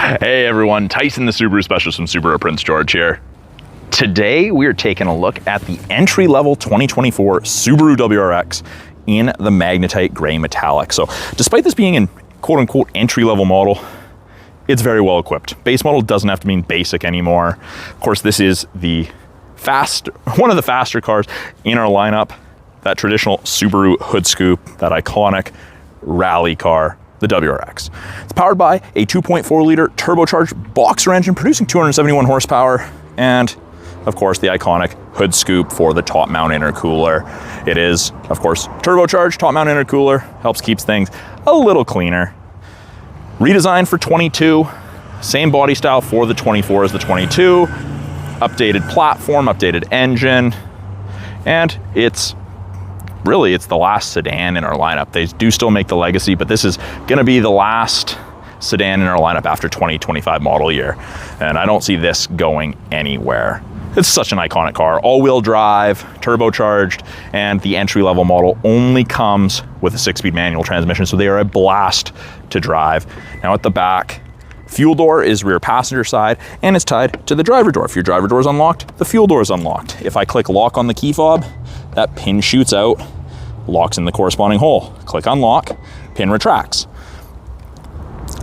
Hey everyone, Tyson the Subaru specialist from Subaru Prince George here. Today we're taking a look at the entry-level 2024 Subaru WRX in the magnetite gray metallic. So despite this being an quote-unquote entry-level model, it's very well equipped. Base model doesn't have to mean basic anymore. Of course, this is one of the faster cars in our lineup. That traditional Subaru hood scoop, that iconic rally car, the WRX. It's powered by a 2.4 liter turbocharged boxer engine producing 271 horsepower, and of course the iconic hood scoop for the top mount intercooler. It is, of course, turbocharged top mount intercooler, helps keeps things a little cleaner. Redesigned for 22, same body style for the 24 as the 22, updated platform, updated engine, and it's the last sedan in our lineup. They do still make the Legacy, but this is gonna be the last sedan in our lineup after 2025 model year. And I don't see this going anywhere. It's such an iconic car, all-wheel drive, turbocharged, and the entry-level model only comes with a 6-speed manual transmission, so they are a blast to drive. Now at the back, fuel door is rear passenger side, and it's tied to the driver door. If your driver door is unlocked, the fuel door is unlocked. If I click lock on the key fob, that pin shoots out, locks in the corresponding hole. Click unlock, pin retracts.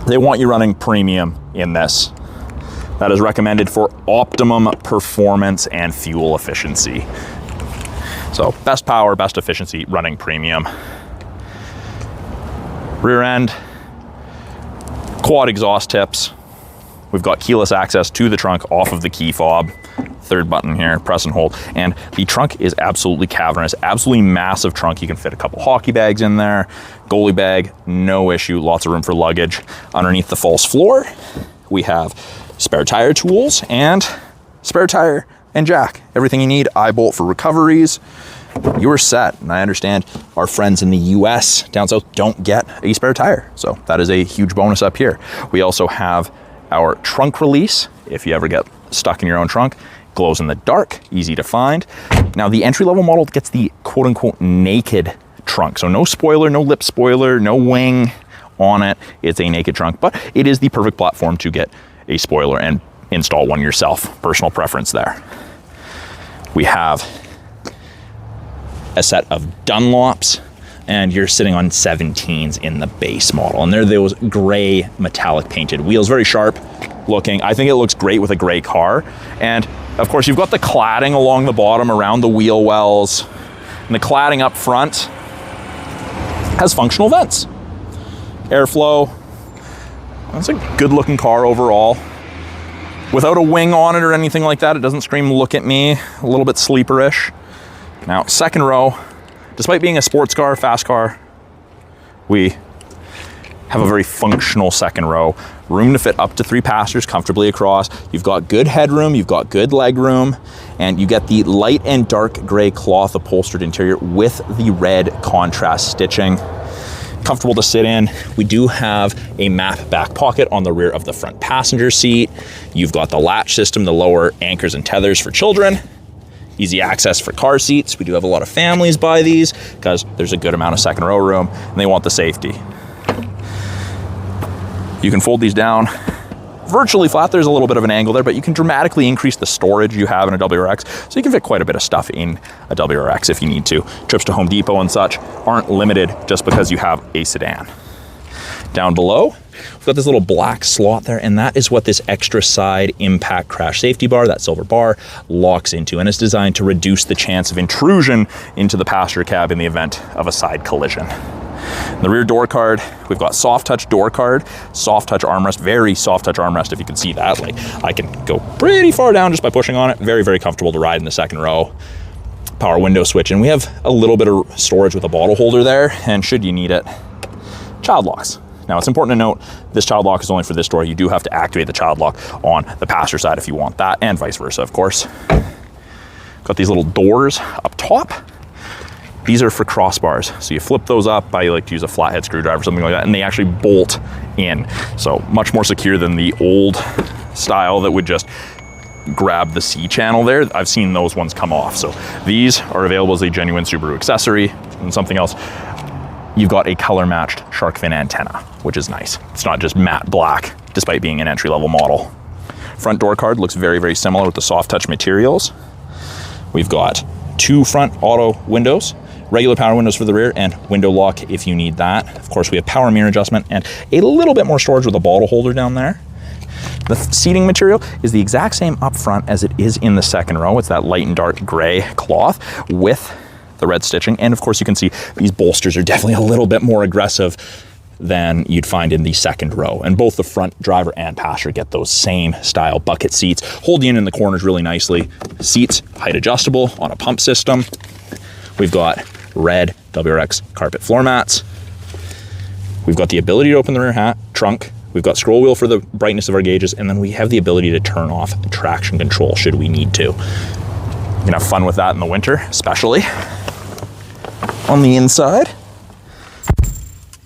They want you running premium in this. That is recommended for optimum performance and fuel efficiency. So best power, best efficiency, running premium. Rear end, quad exhaust tips. We've got keyless access to the trunk off of the key fob. Third button here, press and hold. And the trunk is absolutely cavernous, absolutely massive trunk. You can fit a couple hockey bags in there. Goalie bag, no issue, lots of room for luggage. Underneath the false floor, we have spare tire tools and spare tire and jack. Everything you need, eye bolt for recoveries. You are set. And I understand our friends in the US down south don't get a spare tire. So that is a huge bonus up here. We also have our trunk release. If you ever get stuck in your own trunk, glows in the dark, easy to find. Now the entry-level model gets the quote-unquote naked trunk. So no spoiler, no lip spoiler, no wing on it. It's a naked trunk, but it is the perfect platform to get a spoiler and install one yourself. Personal preference there. We have a set of Dunlops, and you're sitting on 17s in the base model. And they're those gray metallic painted wheels, very sharp looking. I think it looks great with a gray car. And of course, you've got the cladding along the bottom around the wheel wells, and the cladding up front has functional vents. Airflow. It's a good looking car overall. Without a wing on it or anything like that, it doesn't scream look at me, a little bit sleeperish. Now, second row, despite being a sports car, fast car, we have a very functional second row. Room to fit up to 3 passengers comfortably across. You've got good headroom, you've got good leg room, and you get the light and dark gray cloth upholstered interior with the red contrast stitching. Comfortable to sit in. We do have a map back pocket on the rear of the front passenger seat. You've got the latch system, the lower anchors and tethers for children. Easy access for car seats. We do have a lot of families buy these because there's a good amount of second row room and they want the safety. You can fold these down virtually flat. There's a little bit of an angle there, but you can dramatically increase the storage you have in a WRX. So you can fit quite a bit of stuff in a WRX if you need to. Trips to Home Depot and such aren't limited just because you have a sedan. Down below, we've got this little black slot there, and that is what this extra side impact crash safety bar, that silver bar, locks into, and it's designed to reduce the chance of intrusion into the passenger cab in the event of a side collision. The rear door card, we've got soft touch door card, soft touch armrest, very soft touch armrest if you can see that. Like, I can go pretty far down just by pushing on it. Very, very comfortable to ride in the second row. Power window switch, and we have a little bit of storage with a bottle holder there, and should you need it, child locks. Now it's important to note, this child lock is only for this door. You do have to activate the child lock on the passenger side if you want that, and vice versa, of course. Got these little doors up top. These are for crossbars. So you flip those up. I like to use a flathead screwdriver or something like that, and they actually bolt in. So much more secure than the old style that would just grab the C channel there. I've seen those ones come off. So these are available as a genuine Subaru accessory. And something else, you've got a color matched shark fin antenna, which is nice. It's not just matte black despite being an entry-level model. Front door card looks very, very similar with the soft touch materials. We've got 2 front auto windows, regular power windows for the rear, and window lock if you need that. Of course, we have power mirror adjustment and a little bit more storage with a bottle holder down there. The seating material is the exact same up front as it is in the second row. It's that light and dark gray cloth with the red stitching. And of course, you can see these bolsters are definitely a little bit more aggressive than you'd find in the second row. And both the front driver and passenger get those same style bucket seats. Hold you in the corners really nicely. Seats, height adjustable on a pump system. We've got red WRX carpet floor mats. We've got the ability to open the rear trunk. We've got scroll wheel for the brightness of our gauges, and then we have the ability to turn off traction control should we need to. You can have fun with that in the winter, especially. On the inside,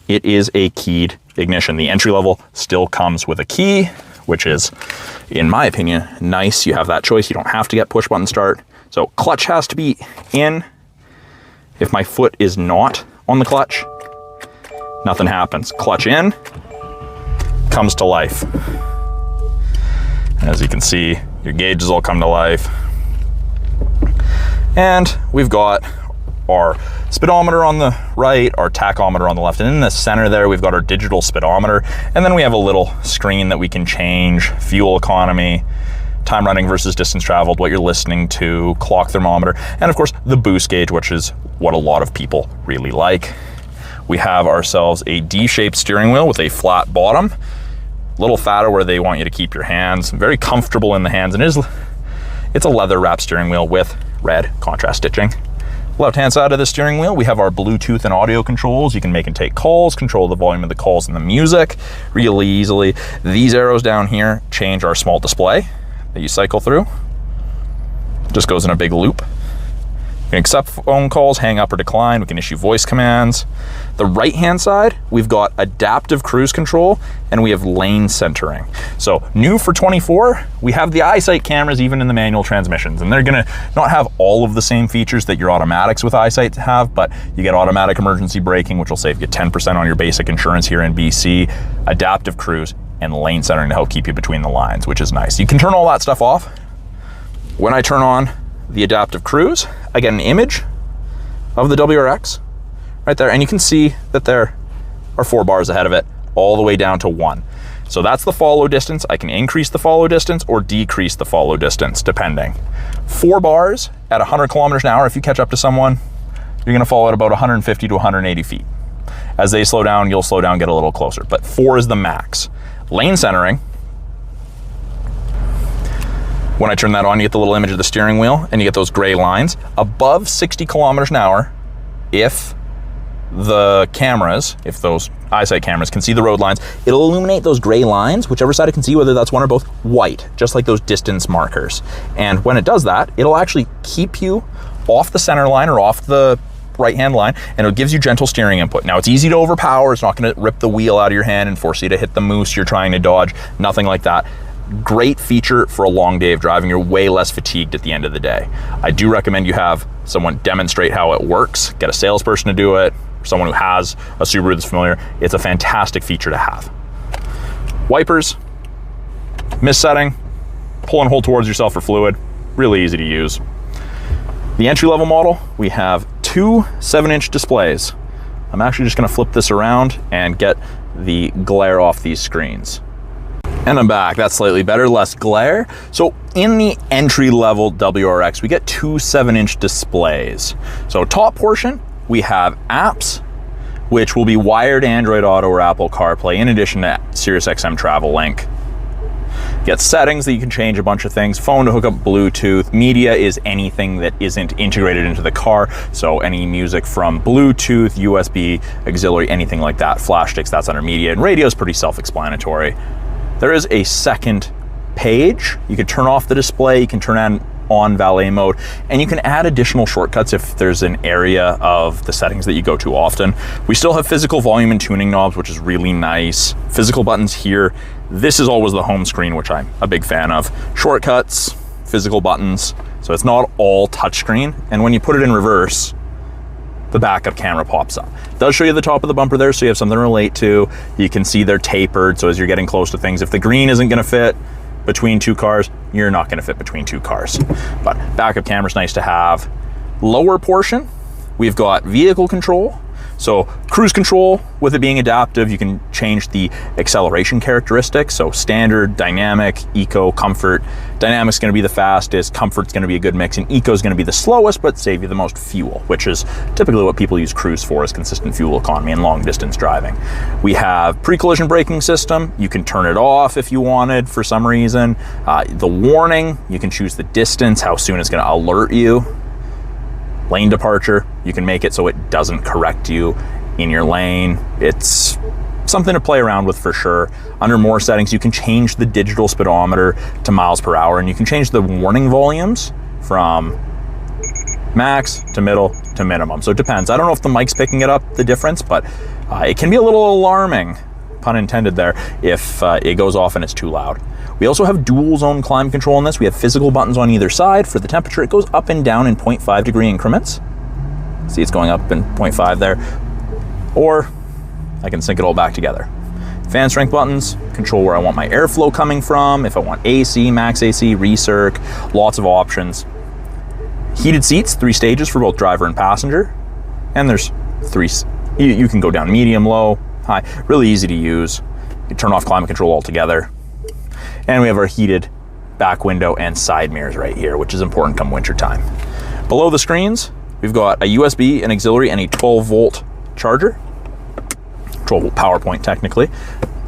it is a keyed ignition. The entry level still comes with a key, which is, in my opinion, nice. You have that choice. You don't have to get push button start. So clutch has to be in. If my foot is not on the clutch, nothing happens. Clutch in, comes to life. As you can see, your gauges all come to life. And we've got our speedometer on the right, our tachometer on the left, and in the center there we've got our digital speedometer, and then we have a little screen that we can change fuel economy, time running versus distance traveled, what you're listening to, clock thermometer, and of course the boost gauge, which is what a lot of people really like. We have ourselves a D-shaped steering wheel with a flat bottom, a little fatter where they want you to keep your hands, very comfortable in the hands, and it's a leather wrap steering wheel with red contrast stitching. Left-hand side of the steering wheel, we have our Bluetooth and audio controls. You can make and take calls, control the volume of the calls and the music really easily. These arrows down here change our small display that you cycle through. Just goes in a big loop. We can accept phone calls, hang up or decline. We can issue voice commands. The right-hand side, we've got adaptive cruise control and we have lane centering. So new for 24, we have the eyesight cameras even in the manual transmissions, and they're gonna not have all of the same features that your automatics with eyesight have, but you get automatic emergency braking, which will save you 10% on your basic insurance here in BC, adaptive cruise, and lane centering to help keep you between the lines, which is nice. You can turn all that stuff off. When I turn on the adaptive cruise, I get an image of the WRX right there, and you can see that there are 4 bars ahead of it all the way down to 1. So that's the follow distance. I can increase the follow distance or decrease the follow distance depending. 4 bars at 100 kilometers an hour. If you catch up to someone, you're gonna fall at about 150 to 180 feet. As they slow down, you'll slow down, get a little closer, but 4 is the max. Lane centering, when I turn that on, you get the little image of the steering wheel and you get those gray lines. Above 60 kilometers an hour, if the cameras, if those eyesight cameras can see the road lines, it'll illuminate those gray lines, whichever side it can see, whether that's one or both, white, just like those distance markers. And when it does that, it'll actually keep you off the center line or off the right-hand line, and it gives you gentle steering input. Now, it's easy to overpower. It's not gonna rip the wheel out of your hand and force you to hit the moose you're trying to dodge, nothing like that. Great feature for a long day of driving. You're way less fatigued at the end of the day. I do recommend you have someone demonstrate how it works, get a salesperson to do it, someone who has a Subaru that's familiar. It's a fantastic feature to have. Wipers, mist setting, pull and hold towards yourself for fluid, really easy to use. The entry-level model, we have 2 7-inch displays. I'm actually just gonna flip this around and get the glare off these screens. And I'm back. That's slightly better, less glare. So in the entry-level WRX, we get 2 7-inch displays. So top portion, we have apps, which will be wired Android Auto or Apple CarPlay, in addition to Sirius XM Travel Link. You get settings that you can change a bunch of things, phone to hook up Bluetooth. Media is anything that isn't integrated into the car, so any music from Bluetooth, USB, auxiliary, anything like that. Flash sticks, that's under media, and radio is pretty self-explanatory. There is a second page. You can turn off the display, you can turn on valet mode, and you can add additional shortcuts if there's an area of the settings that you go to often. We still have physical volume and tuning knobs, which is really nice. Physical buttons here. This is always the home screen, which I'm a big fan of. Shortcuts, physical buttons. So it's not all touchscreen. And when you put it in reverse, the backup camera pops up. It does show you the top of the bumper there, so you have something to relate to. You can see they're tapered, so as you're getting close to things, if the green isn't gonna fit between two cars, you're not gonna fit between two cars. But backup camera's nice to have. Lower portion, we've got vehicle control. So cruise control, with it being adaptive, you can change the acceleration characteristics. So standard, dynamic, eco, comfort. Dynamic's gonna be the fastest, comfort's gonna be a good mix, and eco's gonna be the slowest, but save you the most fuel, which is typically what people use cruise for, is consistent fuel economy and long distance driving. We have pre-collision braking system. You can turn it off if you wanted for some reason. The warning, you can choose the distance, how soon it's gonna alert you. Lane departure, you can make it so it doesn't correct you in your lane. It's something to play around with for sure. Under more settings, you can change the digital speedometer to miles per hour, and you can change the warning volumes from max to middle to minimum. So it depends. I don't know if the mic's picking it up, the difference, but it can be a little alarming, pun intended there, if it goes off and it's too loud. We also have dual zone climate control on this. We have physical buttons on either side. For the temperature, it goes up and down in 0.5 degree increments. See, it's going up in 0.5 there. Or I can sync it all back together. Fan strength buttons, control where I want my airflow coming from, if I want AC, max AC, recirc, lots of options. Heated seats, 3 stages for both driver and passenger. And there's 3, you can go down medium, low, high, really easy to use. You turn off climate control altogether. And we have our heated back window and side mirrors right here, which is important come winter time. Below the screens, we've got a USB, an auxiliary, and a 12-volt charger. 12-volt power point, technically.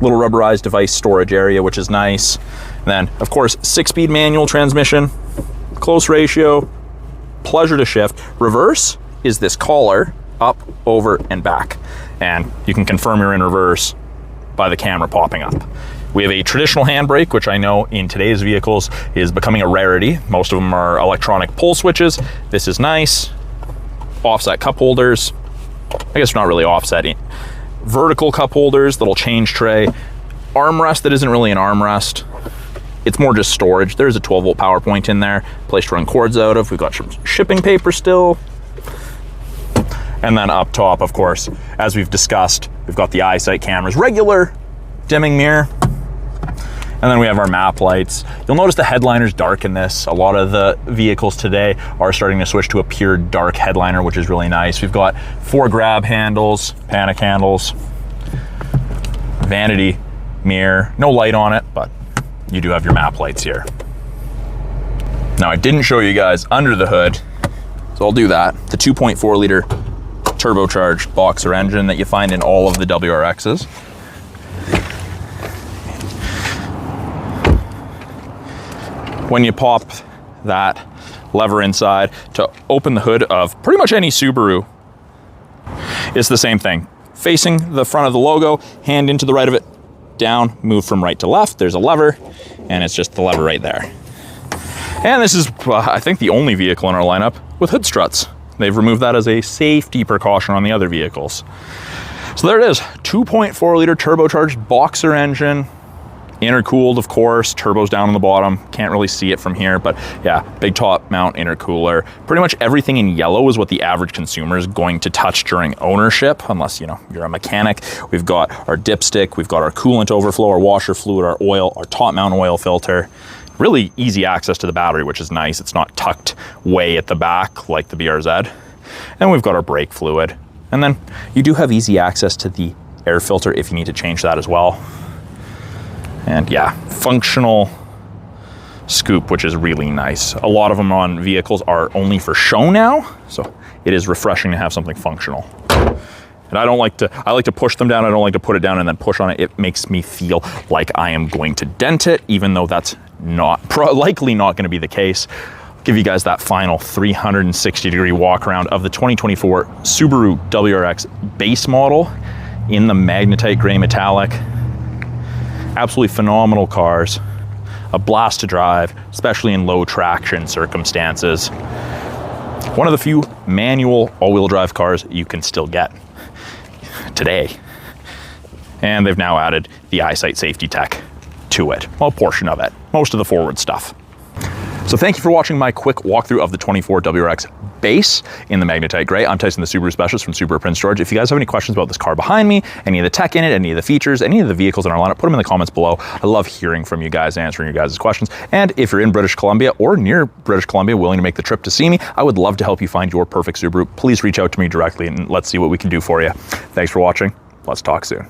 Little rubberized device storage area, which is nice. And then, of course, 6-speed manual transmission, close ratio, pleasure to shift. Reverse is this collar, up, over, and back. And you can confirm you're in reverse by the camera popping up. We have a traditional handbrake, which I know in today's vehicles is becoming a rarity. Most of them are electronic pull switches. This is nice. Offset cup holders. I guess not really offsetting. Vertical cup holders, little change tray. Armrest that isn't really an armrest. It's more just storage. There's a 12-volt power point in there, place to run cords out of. We've got some shipping paper still. And then up top, of course, as we've discussed, we've got the eyesight cameras, regular dimming mirror. And then we have our map lights. You'll notice the headliner's dark in this. A lot of the vehicles today are starting to switch to a pure dark headliner, which is really nice. We've got 4 grab handles, panic handles, vanity mirror, no light on it, but you do have your map lights here. Now, I didn't show you guys under the hood, so I'll do that. The 2.4 liter turbocharged boxer engine that you find in all of the WRXs. When you pop that lever inside to open the hood of pretty much any Subaru, it's the same thing. Facing the front of the logo, hand into the right of it, down, move from right to left. There's a lever, and it's just the lever right there. And this is, I think, the only vehicle in our lineup with hood struts. They've removed that as a safety precaution on the other vehicles. So there it is, 2.4 liter turbocharged boxer engine. Intercooled, of course, turbos down on the bottom. Can't really see it from here, but yeah, big top mount intercooler. Pretty much everything in yellow is what the average consumer is going to touch during ownership, unless, you know, you're a mechanic. We've got our dipstick, we've got our coolant overflow, our washer fluid, our oil, our top mount oil filter. Really easy access to the battery, which is nice. It's not tucked way at the back like the BRZ. And we've got our brake fluid. And then you do have easy access to the air filter if you need to change that as well. And yeah, functional scoop, which is really nice. A lot of them on vehicles are only for show now, so it is refreshing to have something functional. And I like to push them down. I don't like to put it down and then push on it. It makes me feel like I am going to dent it, even though that's likely not going to be the case. I'll give you guys that final 360-degree walk around of the 2024 Subaru WRX Base model in the magnetite gray metallic. Absolutely phenomenal cars, a blast to drive, especially in low traction circumstances. One of the few manual all-wheel drive cars you can still get today. And they've now added the eyesight safety tech to it. Well, a portion of it, most of the forward stuff. So thank you for watching my quick walkthrough of the 24 WRX Base in the magnetite gray. I'm Tyson, the Subaru specialist from Subaru Prince George. If you guys have any questions about this car behind me, any of the tech in it, any of the features, any of the vehicles in our lineup, put them in the comments below. I love hearing from you guys, answering your guys' questions. And if you're in British Columbia or near British Columbia, willing to make the trip to see me, I would love to help you find your perfect Subaru. Please reach out to me directly and let's see what we can do for you. Thanks for watching. Let's talk soon.